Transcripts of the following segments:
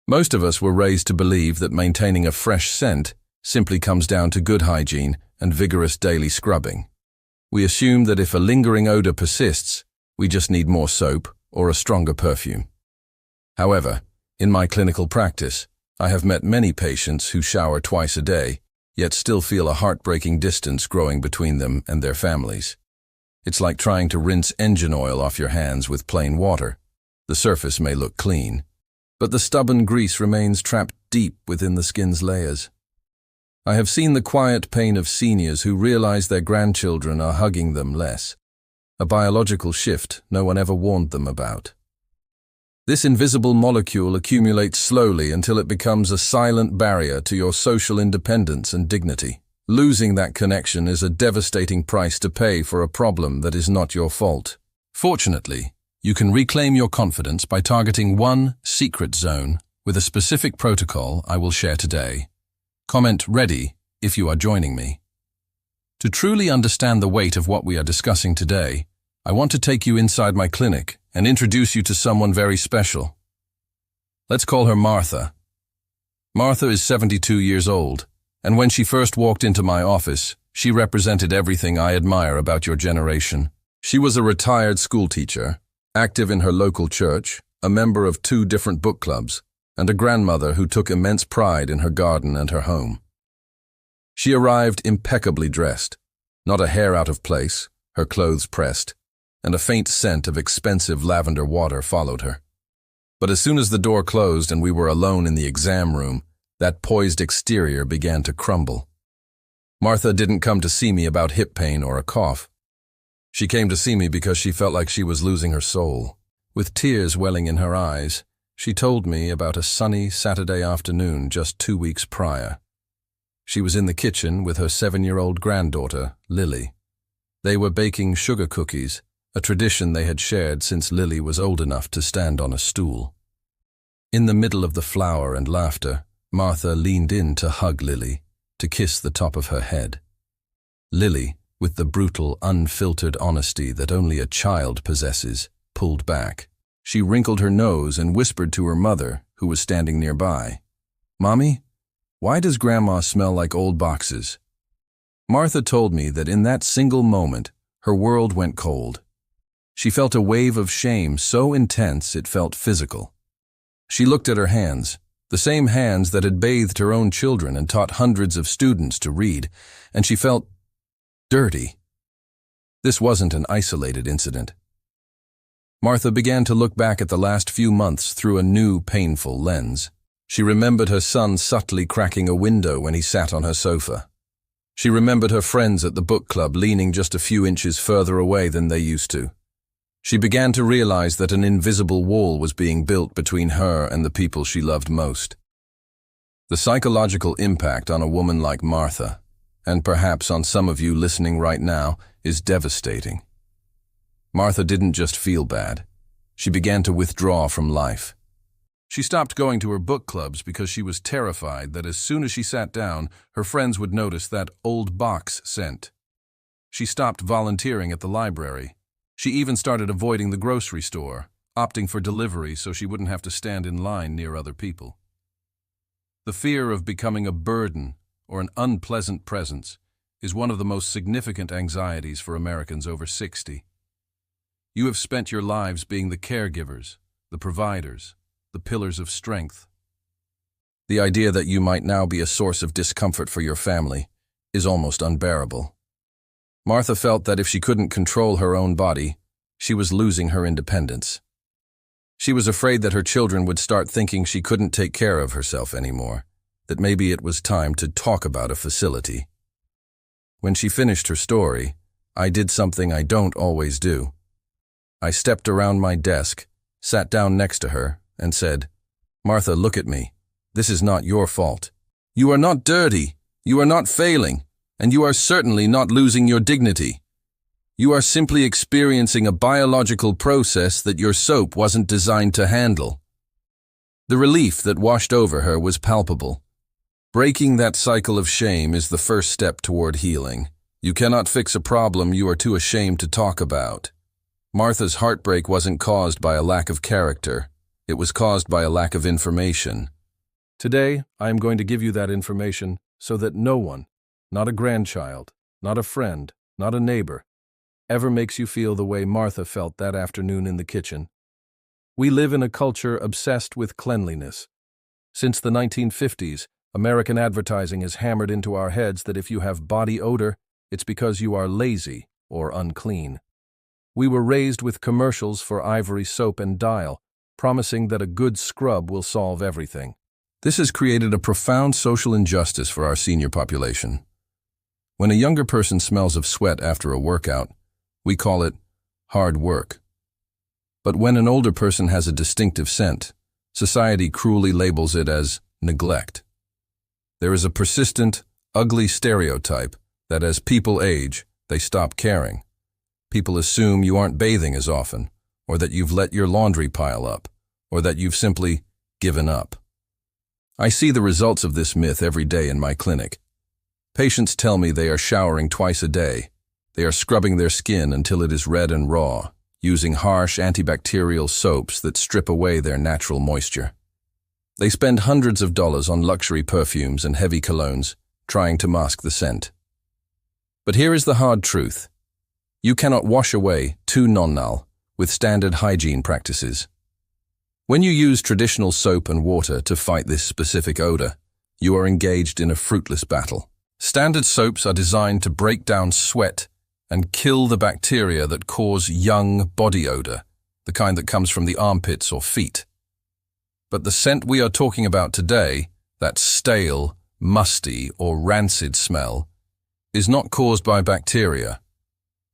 Most of us were raised to believe that maintaining a fresh scent simply comes down to good hygiene and vigorous daily scrubbing. We assume that if a lingering odor persists, we just need more soap or a stronger perfume. However, in my clinical practice, I have met many patients who shower twice a day, yet still feel a heartbreaking distance growing between them and their families. It's like trying to rinse engine oil off your hands with plain water. The surface may look clean, but the stubborn grease remains trapped deep within the skin's layers. I have seen the quiet pain of seniors who realize their grandchildren are hugging them less, a biological shift no one ever warned them about. This invisible molecule accumulates slowly until it becomes a silent barrier to your social independence and dignity. Losing that connection is a devastating price to pay for a problem that is not your fault. Fortunately, you can reclaim your confidence by targeting one secret zone with a specific protocol I will share today. Comment "Ready" if you are joining me. To truly understand the weight of what we are discussing today, I want to take you inside my clinic and introduce you to someone very special. Let's call her Martha. Martha is 72 years old, and when she first walked into my office, she represented everything I admire about your generation. She was a retired schoolteacher, active in her local church, a member of 2 different book clubs, and a grandmother who took immense pride in her garden and her home. She arrived impeccably dressed, not a hair out of place, her clothes pressed, and a faint scent of expensive lavender water followed her. But as soon as the door closed and we were alone in the exam room, that poised exterior began to crumble. Martha didn't come to see me about hip pain or a cough. She came to see me because she felt like she was losing her soul. With tears welling in her eyes, she told me about a sunny Saturday afternoon just 2 weeks prior. She was in the kitchen with her 7-year-old granddaughter, Lily. They were baking sugar cookies, a tradition they had shared since Lily was old enough to stand on a stool. In the middle of the flour and laughter, Martha leaned in to hug Lily, to kiss the top of her head. Lily, with the brutal, unfiltered honesty that only a child possesses, pulled back. She wrinkled her nose and whispered to her mother, who was standing nearby, "Mommy, why does Grandma smell like old boxes?" Martha told me that in that single moment, her world went cold. She felt a wave of shame so intense it felt physical. She looked at her hands, the same hands that had bathed her own children and taught hundreds of students to read, and she felt dirty. This wasn't an isolated incident. Martha began to look back at the last few months through a new, painful lens. She remembered her son subtly cracking a window when he sat on her sofa. She remembered her friends at the book club leaning just a few inches further away than they used to. She began to realize that an invisible wall was being built between her and the people she loved most. The psychological impact on a woman like Martha, and perhaps on some of you listening right now, is devastating. Martha didn't just feel bad. She began to withdraw from life. She stopped going to her book clubs because she was terrified that as soon as she sat down, her friends would notice that old box scent. She stopped volunteering at the library. She even started avoiding the grocery store, opting for delivery so she wouldn't have to stand in line near other people. The fear of becoming a burden or an unpleasant presence is one of the most significant anxieties for Americans over 60. You have spent your lives being the caregivers, the providers, the pillars of strength. The idea that you might now be a source of discomfort for your family is almost unbearable. Martha felt that if she couldn't control her own body, she was losing her independence. She was afraid that her children would start thinking she couldn't take care of herself anymore, that maybe it was time to talk about a facility. When she finished her story, I did something I don't always do. I stepped around my desk, sat down next to her, and said, "Martha, look at me. This is not your fault. You are not dirty. You are not failing. And you are certainly not losing your dignity. You are simply experiencing a biological process that your soap wasn't designed to handle." The relief that washed over her was palpable. Breaking that cycle of shame is the first step toward healing. You cannot fix a problem you are too ashamed to talk about. Martha's heartbreak wasn't caused by a lack of character. It was caused by a lack of information. Today, I am going to give you that information so that no one, not a grandchild, not a friend, not a neighbor, ever makes you feel the way Martha felt that afternoon in the kitchen. We live in a culture obsessed with cleanliness. Since the 1950s, American advertising has hammered into our heads that if you have body odor, it's because you are lazy or unclean. We were raised with commercials for Ivory soap and Dial, promising that a good scrub will solve everything. This has created a profound social injustice for our senior population. When a younger person smells of sweat after a workout, we call it hard work. But when an older person has a distinctive scent, society cruelly labels it as neglect. There is a persistent, ugly stereotype that as people age, they stop caring. People assume you aren't bathing as often, or that you've let your laundry pile up, or that you've simply given up. I see the results of this myth every day in my clinic. Patients tell me they are showering twice a day. They are scrubbing their skin until it is red and raw, using harsh antibacterial soaps that strip away their natural moisture. They spend hundreds of dollars on luxury perfumes and heavy colognes, trying to mask the scent. But here is the hard truth. You cannot wash away Nonenal with standard hygiene practices. When you use traditional soap and water to fight this specific odor, you are engaged in a fruitless battle. Standard soaps are designed to break down sweat and kill the bacteria that cause young body odor, the kind that comes from the armpits or feet. But the scent we are talking about today, that stale, musty, or rancid smell, is not caused by bacteria.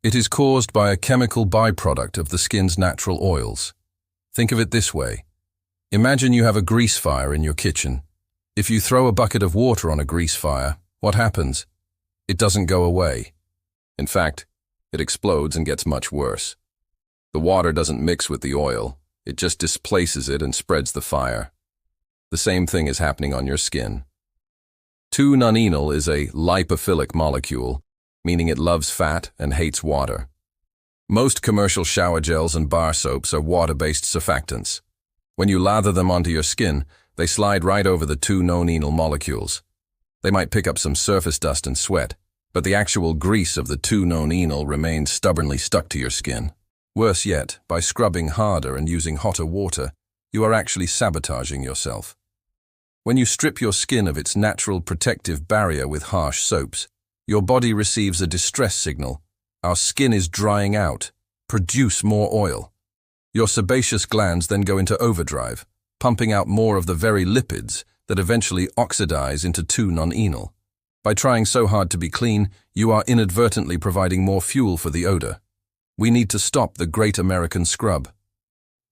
It is caused by a chemical byproduct of the skin's natural oils. Think of it this way. Imagine you have a grease fire in your kitchen. If you throw a bucket of water on a grease fire, what happens? It doesn't go away. In fact, it explodes and gets much worse. The water doesn't mix with the oil. It just displaces it and spreads the fire. The same thing is happening on your skin. Nonenal is a lipophilic molecule, meaning it loves fat and hates water. Most commercial shower gels and bar soaps are water-based surfactants. When you lather them onto your skin, they slide right over the Nonenal molecules. They might pick up some surface dust and sweat, but the actual grease of the Nonenal remains stubbornly stuck to your skin. Worse yet, by scrubbing harder and using hotter water, you are actually sabotaging yourself. When you strip your skin of its natural protective barrier with harsh soaps, your body receives a distress signal. Our skin is drying out. Produce more oil. Your sebaceous glands then go into overdrive, pumping out more of the very lipids that eventually oxidize into Nonenal. By trying so hard to be clean, you are inadvertently providing more fuel for the odor. We need to stop the great American scrub.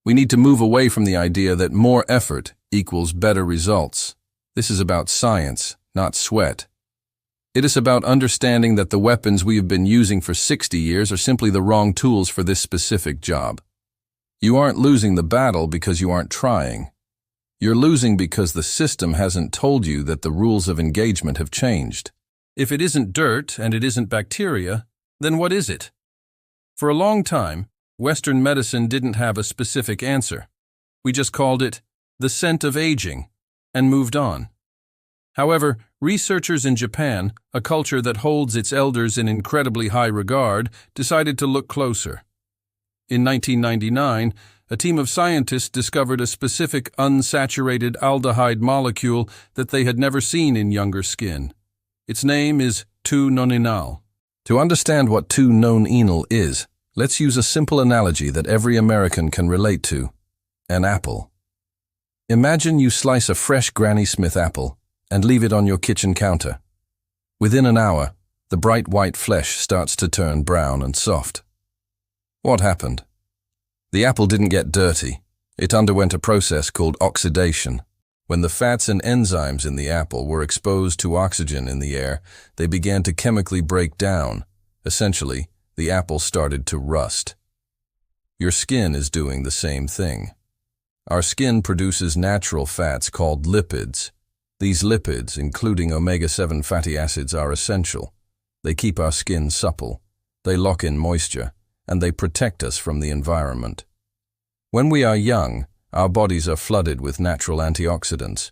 We need to move away from the idea that more effort equals better results. This is about science, not sweat. It is about understanding that the weapons we have been using for 60 years are simply the wrong tools for this specific job. You aren't losing the battle because you aren't trying. You're losing because the system hasn't told you that the rules of engagement have changed. If it isn't dirt and it isn't bacteria, then what is it? For a long time, Western medicine didn't have a specific answer. We just called it the scent of aging and moved on. However, researchers in Japan, a culture that holds its elders in incredibly high regard, decided to look closer. In 1999, a team of scientists discovered a specific unsaturated aldehyde molecule that they had never seen in younger skin. Its name is Nonenal. To understand what Nonenal is, let's use a simple analogy that every American can relate to: an apple. Imagine you slice a fresh Granny Smith apple and leave it on your kitchen counter. Within an hour, the bright white flesh starts to turn brown and soft. What happened? The apple didn't get dirty. It underwent a process called oxidation. When the fats and enzymes in the apple were exposed to oxygen in the air, they began to chemically break down. Essentially, the apple started to rust. Your skin is doing the same thing. Our skin produces natural fats called lipids. These lipids, including omega-7 fatty acids, are essential. They keep our skin supple, they lock in moisture, and they protect us from the environment. When we are young, our bodies are flooded with natural antioxidants.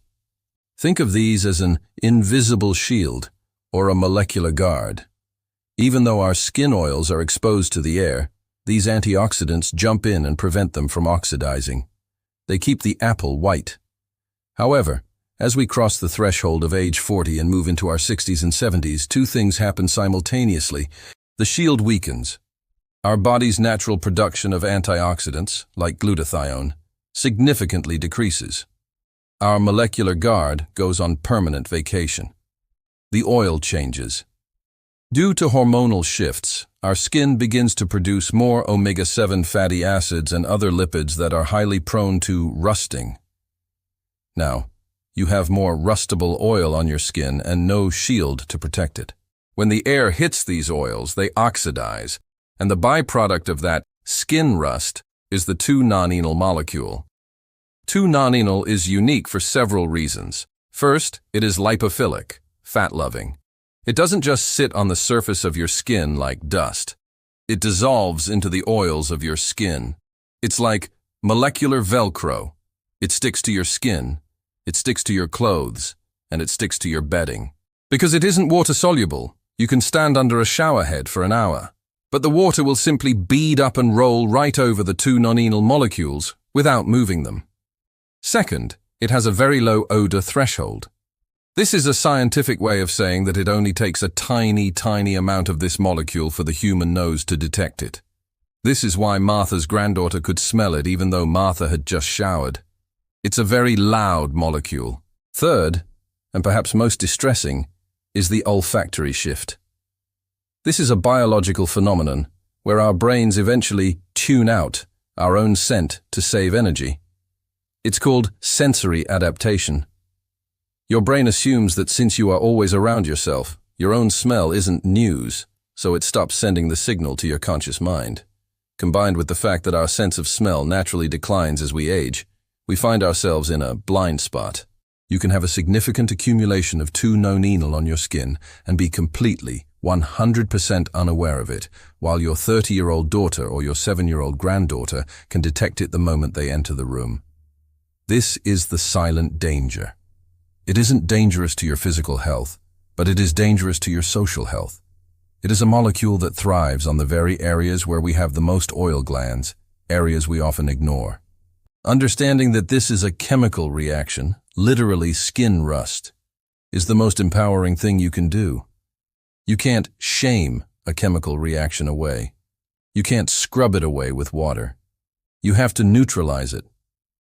Think of these as an invisible shield or a molecular guard. Even though our skin oils are exposed to the air, these antioxidants jump in and prevent them from oxidizing. They keep the apple white. However, as we cross the threshold of age 40 and move into our 60s and 70s, two things happen simultaneously. The shield weakens. Our body's natural production of antioxidants, like glutathione, significantly decreases. Our molecular guard goes on permanent vacation. The oil changes. Due to hormonal shifts, our skin begins to produce more omega-7 fatty acids and other lipids that are highly prone to rusting. Now, you have more rustable oil on your skin and no shield to protect it. When the air hits these oils, they oxidize, and the byproduct of that skin rust is the 2-nonenal molecule. 2-nonenal is unique for several reasons. First, it is lipophilic, fat-loving. It doesn't just sit on the surface of your skin like dust. It dissolves into the oils of your skin. It's like molecular Velcro. It sticks to your skin, it sticks to your clothes, and it sticks to your bedding. Because it isn't water-soluble, you can stand under a shower head for an hour, but the water will simply bead up and roll right over the 2-nonenal molecules without moving them. Second, it has a very low odor threshold. This is a scientific way of saying that it only takes a tiny, tiny amount of this molecule for the human nose to detect it. This is why Martha's granddaughter could smell it even though Martha had just showered. It's a very loud molecule. Third, and perhaps most distressing, is the olfactory shift. This is a biological phenomenon where our brains eventually tune out our own scent to save energy. It's called sensory adaptation. Your brain assumes that since you are always around yourself, your own smell isn't news, so it stops sending the signal to your conscious mind. Combined with the fact that our sense of smell naturally declines as we age, we find ourselves in a blind spot. You can have a significant accumulation of 2-nonenal on your skin and be completely, 100% unaware of it, while your 30-year-old daughter or your 7-year-old granddaughter can detect it the moment they enter the room. This is the silent danger. It isn't dangerous to your physical health, but it is dangerous to your social health. It is a molecule that thrives on the very areas where we have the most oil glands, areas we often ignore. Understanding that this is a chemical reaction, literally skin rust, is the most empowering thing you can do. You can't shame a chemical reaction away. You can't scrub it away with water. You have to neutralize it.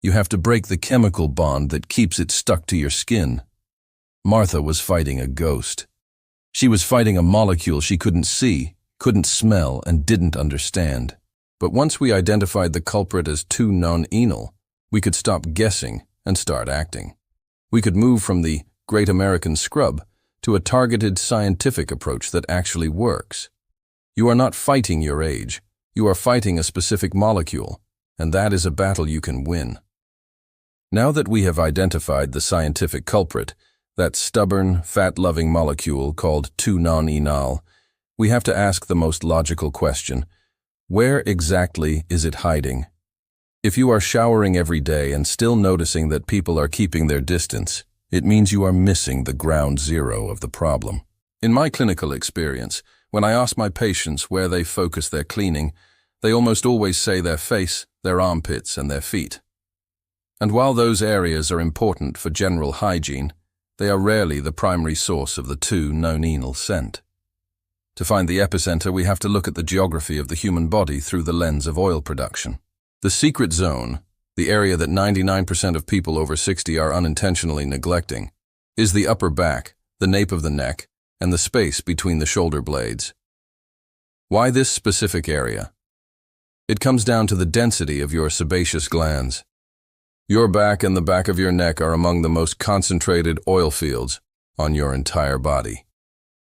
You have to break the chemical bond that keeps it stuck to your skin. Martha was fighting a ghost. She was fighting a molecule she couldn't see, couldn't smell, and didn't understand. But once we identified the culprit as 2-nonenal, we could stop guessing and start acting. We could move from the great American scrub to a targeted scientific approach that actually works. You are not fighting your age. You are fighting a specific molecule, and that is a battle you can win. Now that we have identified the scientific culprit, that stubborn, fat-loving molecule called 2-nonenal, we have to ask the most logical question: where exactly is it hiding? If you are showering every day and still noticing that people are keeping their distance, it means you are missing the ground zero of the problem. In my clinical experience, when I ask my patients where they focus their cleaning, they almost always say their face, their armpits, and their feet. And while those areas are important for general hygiene, they are rarely the primary source of the 2-nonenal scent. To find the epicenter, we have to look at the geography of the human body through the lens of oil production. The secret zone, the area that 99% of people over 60 are unintentionally neglecting, is the upper back, the nape of the neck, and the space between the shoulder blades. Why this specific area? It comes down to the density of your sebaceous glands. Your back and the back of your neck are among the most concentrated oil fields on your entire body.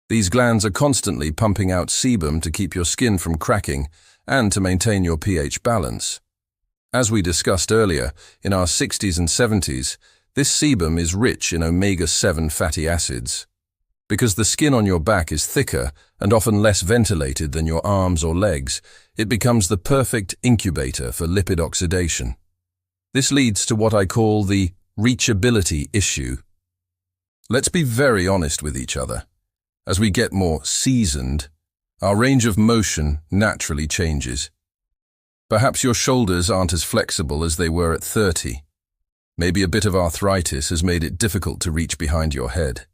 These glands are constantly pumping out sebum to keep your skin from cracking and to maintain your pH balance. As we discussed earlier, in our 60s and 70s, this sebum is rich in omega-7 fatty acids. Because the skin on your back is thicker and often less ventilated than your arms or legs, it becomes the perfect incubator for lipid oxidation. This leads to what I call the reachability issue. Let's be very honest with each other. As we get more seasoned, our range of motion naturally changes. Perhaps your shoulders aren't as flexible as they were at 30. Maybe a bit of arthritis has made it difficult to reach behind your head.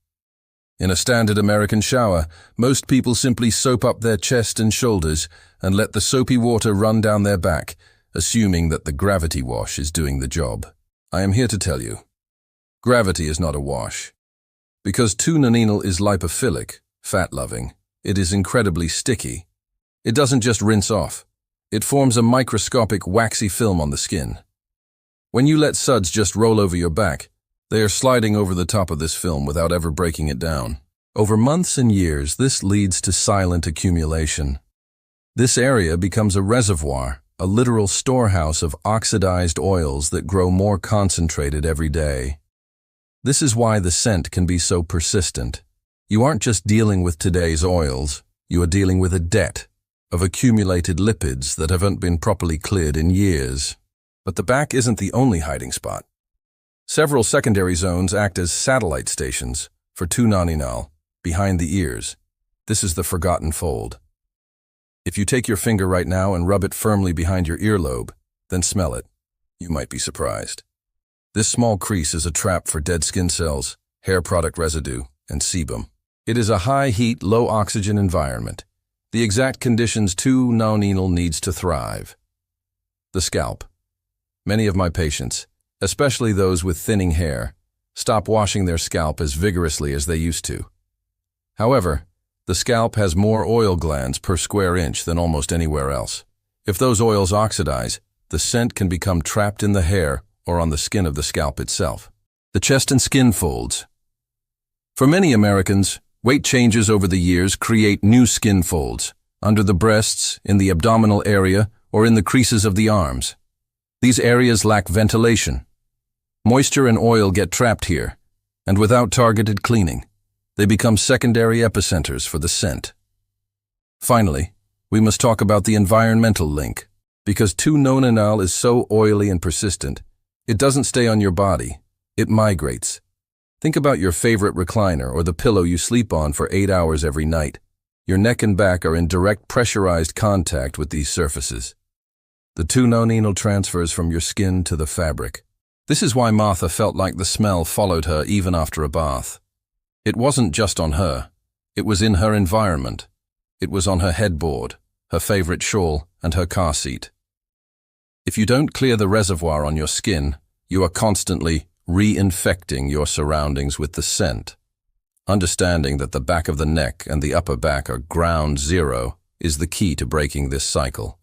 In a standard American shower, most people simply soap up their chest and shoulders and let the soapy water run down their back, assuming that the gravity wash is doing the job. I am here to tell you, gravity is not a wash. Because Nonenal is lipophilic, fat-loving, it is incredibly sticky. It doesn't just rinse off. It forms a microscopic waxy film on the skin. When you let suds just roll over your back, they are sliding over the top of this film without ever breaking it down. Over months and years, this leads to silent accumulation. This area becomes a reservoir, a literal storehouse of oxidized oils that grow more concentrated every day. This is why the scent can be so persistent. You aren't just dealing with today's oils, you are dealing with a debt of accumulated lipids that haven't been properly cleared in years. But the back isn't the only hiding spot. Several secondary zones act as satellite stations for Nonenal behind the ears. This is the forgotten fold. If you take your finger right now and rub it firmly behind your earlobe, then smell it, you might be surprised. This small crease is a trap for dead skin cells, hair product residue, and sebum. It is a high-heat, low-oxygen environment, the exact conditions Nonenal needs to thrive. The scalp. Many of my patients, especially those with thinning hair, stop washing their scalp as vigorously as they used to. However, the scalp has more oil glands per square inch than almost anywhere else. If those oils oxidize, the scent can become trapped in the hair or on the skin of the scalp itself. The chest and skin folds. For many Americans, weight changes over the years create new skin folds, under the breasts, in the abdominal area, or in the creases of the arms. These areas lack ventilation. Moisture and oil get trapped here, and without targeted cleaning, they become secondary epicenters for the scent. Finally, we must talk about the environmental link. Because Nonenal is so oily and persistent, it doesn't stay on your body, it migrates. Think about your favorite recliner or the pillow you sleep on for 8 hours every night. Your neck and back are in direct pressurized contact with these surfaces. The Nonenal transfers from your skin to the fabric. This is why Martha felt like the smell followed her even after a bath. It wasn't just on her. It was in her environment. It was on her headboard, her favorite shawl, and her car seat. If you don't clear the reservoir on your skin, you are constantly reinfecting your surroundings with the scent. Understanding that the back of the neck and the upper back are ground zero is the key to breaking this cycle.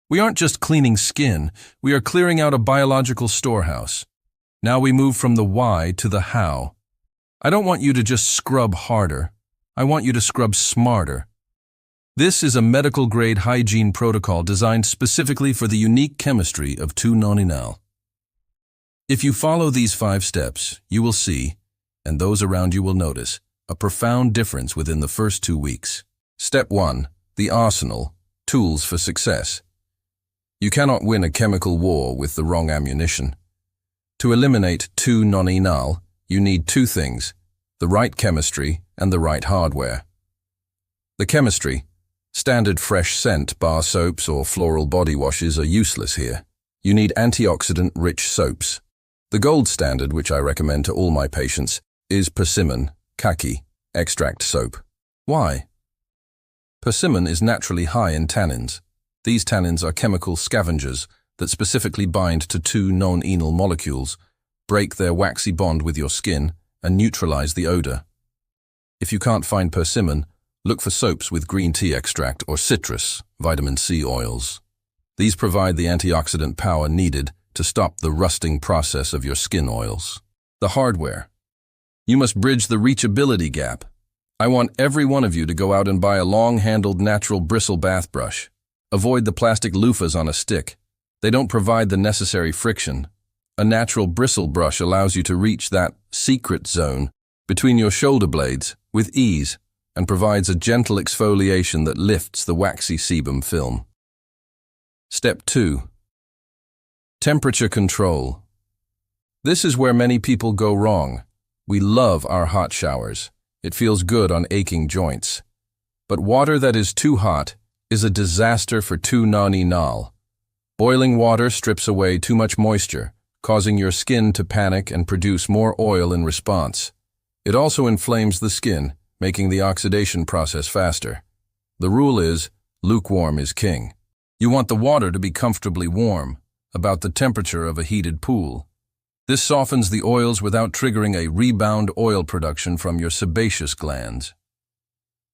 We aren't just cleaning skin, we are clearing out a biological storehouse. Now we move from the why to the how. I don't want you to just scrub harder. I want you to scrub smarter. This is a medical-grade hygiene protocol designed specifically for the unique chemistry of Nonenal. If you follow these 5 steps, you will see, and those around you will notice, a profound difference within the first 2 weeks. Step 1. The arsenal, tools for success. You cannot win a chemical war with the wrong ammunition. To eliminate Nonenal, you need 2 things, the right chemistry and the right hardware. The chemistry, standard fresh scent bar soaps or floral body washes are useless here. You need antioxidant-rich soaps. The gold standard, which I recommend to all my patients, is persimmon, kaki, extract soap. Why? Persimmon is naturally high in tannins. These tannins are chemical scavengers that specifically bind to 2 Nonenal molecules, break their waxy bond with your skin, and neutralize the odor. If you can't find persimmon, look for soaps with green tea extract or citrus, vitamin C oils. These provide the antioxidant power needed to stop the rusting process of your skin oils. The hardware. You must bridge the reachability gap. I want every one of you to go out and buy a long-handled natural bristle bath brush. Avoid the plastic loofahs on a stick. They don't provide the necessary friction. A natural bristle brush allows you to reach that secret zone between your shoulder blades with ease and provides a gentle exfoliation that lifts the waxy sebum film. Step 2. Temperature control. This is where many people go wrong. We love our hot showers. It feels good on aching joints. But water that is too hot is a disaster for Nonenal. Boiling water strips away too much moisture, causing your skin to panic and produce more oil in response. It also inflames the skin, making the oxidation process faster. The rule is, lukewarm is king. You want the water to be comfortably warm, about the temperature of a heated pool. This softens the oils without triggering a rebound oil production from your sebaceous glands.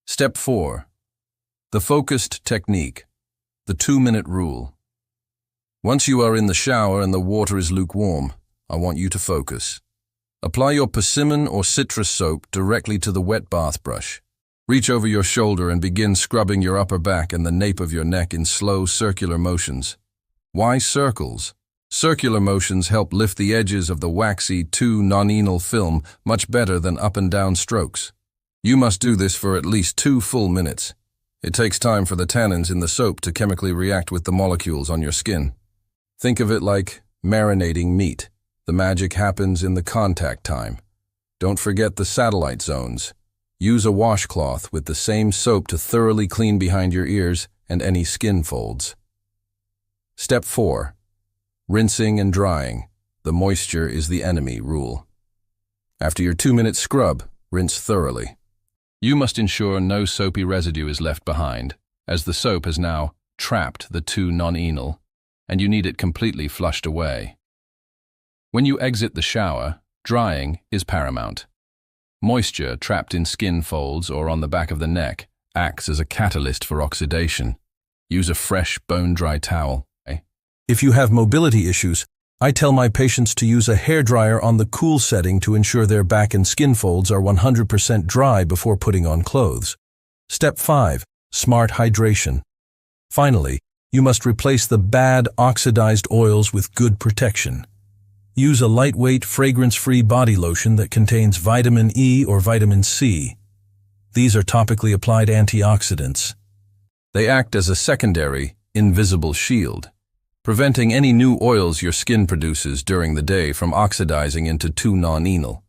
Step 4. The focused technique, the 2-minute rule. Once you are in the shower and the water is lukewarm, I want you to focus. Apply your persimmon or citrus soap directly to the wet bath brush. Reach over your shoulder and begin scrubbing your upper back and the nape of your neck in slow circular motions. Why circles? Circular motions help lift the edges of the waxy Nonenal film much better than up and down strokes. You must do this for at least 2 full minutes. It takes time for the tannins in the soap to chemically react with the molecules on your skin. Think of it like marinating meat. The magic happens in the contact time. Don't forget the satellite zones. Use a washcloth with the same soap to thoroughly clean behind your ears and any skin folds. Step 4. Rinsing and drying. The moisture is the enemy rule. After your 2-minute scrub, rinse thoroughly. You must ensure no soapy residue is left behind, as the soap has now trapped the Nonenal, and you need it completely flushed away. When you exit the shower, drying is paramount. Moisture trapped in skin folds or on the back of the neck acts as a catalyst for oxidation. Use a fresh, bone-dry towel. If you have mobility issues, I tell my patients to use a hairdryer on the cool setting to ensure their back and skin folds are 100% dry before putting on clothes. Step 5. Smart hydration. Finally, you must replace the bad oxidized oils with good protection. Use a lightweight, fragrance-free body lotion that contains vitamin E or vitamin C. These are topically applied antioxidants. They act as a secondary, invisible shield, preventing any new oils your skin produces during the day from oxidizing into Nonenal.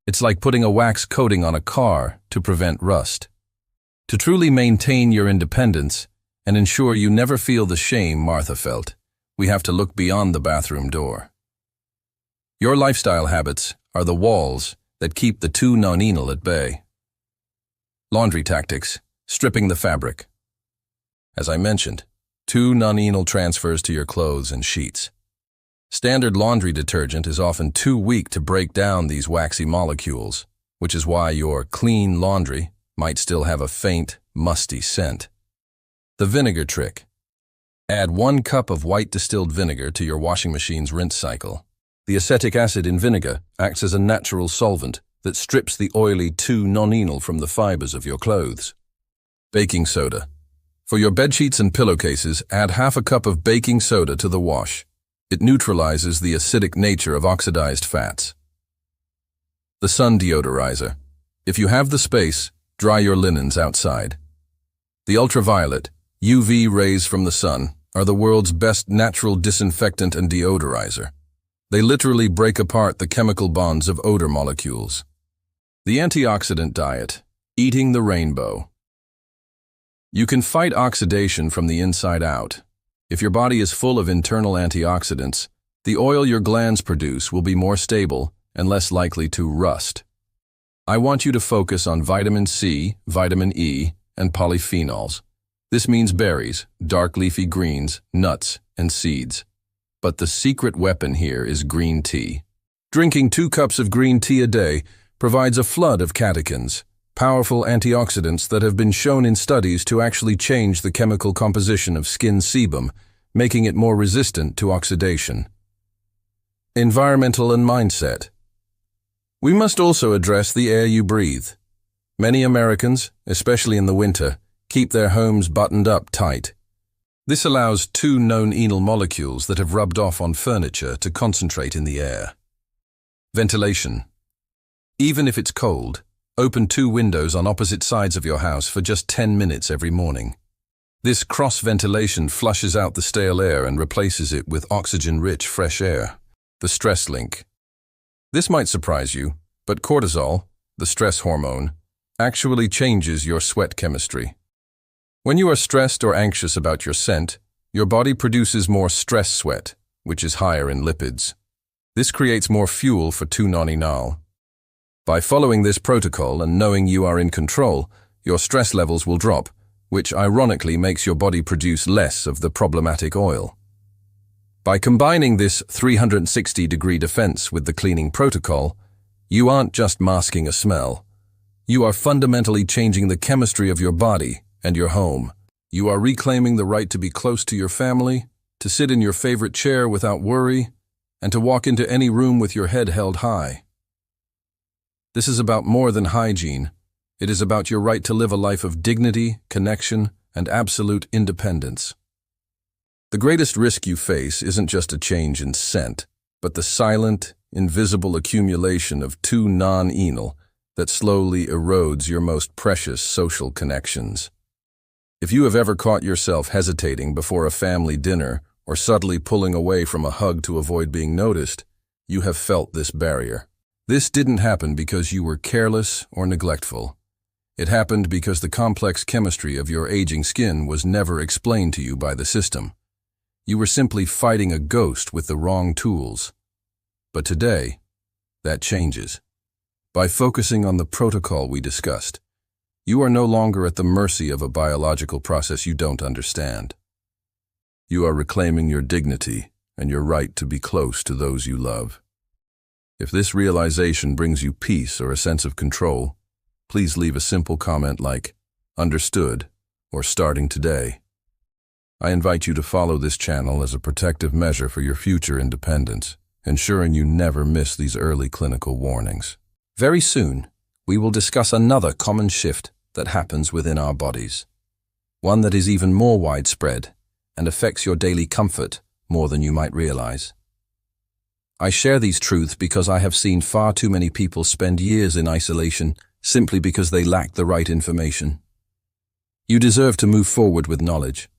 It's like putting a wax coating on a car to prevent rust. To truly maintain your independence and ensure you never feel the shame Martha felt, we have to look beyond the bathroom door. Your lifestyle habits are the walls that keep the Nonenal at bay. Laundry tactics, stripping the fabric. As I mentioned, Nonenal transfers to your clothes and sheets. Standard laundry detergent is often too weak to break down these waxy molecules, which is why your clean laundry might still have a faint, musty scent. The vinegar trick. Add 1 cup of white distilled vinegar to your washing machine's rinse cycle. The acetic acid in vinegar acts as a natural solvent that strips the oily Nonenal from the fibers of your clothes. Baking soda. For your bedsheets and pillowcases, add half a cup of baking soda to the wash. It neutralizes the acidic nature of oxidized fats. The sun deodorizer. If you have the space, dry your linens outside. The ultraviolet, UV rays from the sun, are the world's best natural disinfectant and deodorizer. They literally break apart the chemical bonds of odor molecules. The antioxidant diet, eating the rainbow. You can fight oxidation from the inside out. If your body is full of internal antioxidants, the oil your glands produce will be more stable and less likely to rust. I want you to focus on vitamin C, vitamin E, and polyphenols. This means berries, dark leafy greens, nuts, and seeds. But the secret weapon here is green tea. Drinking 2 cups of green tea a day provides a flood of catechins, powerful antioxidants that have been shown in studies to actually change the chemical composition of skin sebum, making it more resistant to oxidation. Environmental and mindset. We must also address the air you breathe. Many Americans, especially in the winter, keep their homes buttoned up tight. This allows 2 Nonenal molecules that have rubbed off on furniture to concentrate in the air. Ventilation. Even if it's cold, open 2 windows on opposite sides of your house for just 10 minutes every morning. This cross-ventilation flushes out the stale air and replaces it with oxygen-rich fresh air, the stress link. This might surprise you, but cortisol, the stress hormone, actually changes your sweat chemistry. When you are stressed or anxious about your scent, your body produces more stress sweat, which is higher in lipids. This creates more fuel for 2-Nonenal. By following this protocol and knowing you are in control, your stress levels will drop, which ironically makes your body produce less of the problematic oil. By combining this 360-degree defense with the cleaning protocol, you aren't just masking a smell. You are fundamentally changing the chemistry of your body and your home. You are reclaiming the right to be close to your family, to sit in your favorite chair without worry, and to walk into any room with your head held high. This is about more than hygiene. It is about your right to live a life of dignity, connection, and absolute independence. The greatest risk you face isn't just a change in scent, but the silent, invisible accumulation of 2-Nonenal that slowly erodes your most precious social connections. If you have ever caught yourself hesitating before a family dinner or subtly pulling away from a hug to avoid being noticed, you have felt this barrier. This didn't happen because you were careless or neglectful. It happened because the complex chemistry of your aging skin was never explained to you by the system. You were simply fighting a ghost with the wrong tools. But today, that changes. By focusing on the protocol we discussed, you are no longer at the mercy of a biological process you don't understand. You are reclaiming your dignity and your right to be close to those you love. If this realization brings you peace or a sense of control, please leave a simple comment like, "Understood," or "Starting today." I invite you to follow this channel as a protective measure for your future independence, ensuring you never miss these early clinical warnings. Very soon, we will discuss another common shift that happens within our bodies, one that is even more widespread and affects your daily comfort more than you might realize. I share these truths because I have seen far too many people spend years in isolation simply because they lack the right information. You deserve to move forward with knowledge,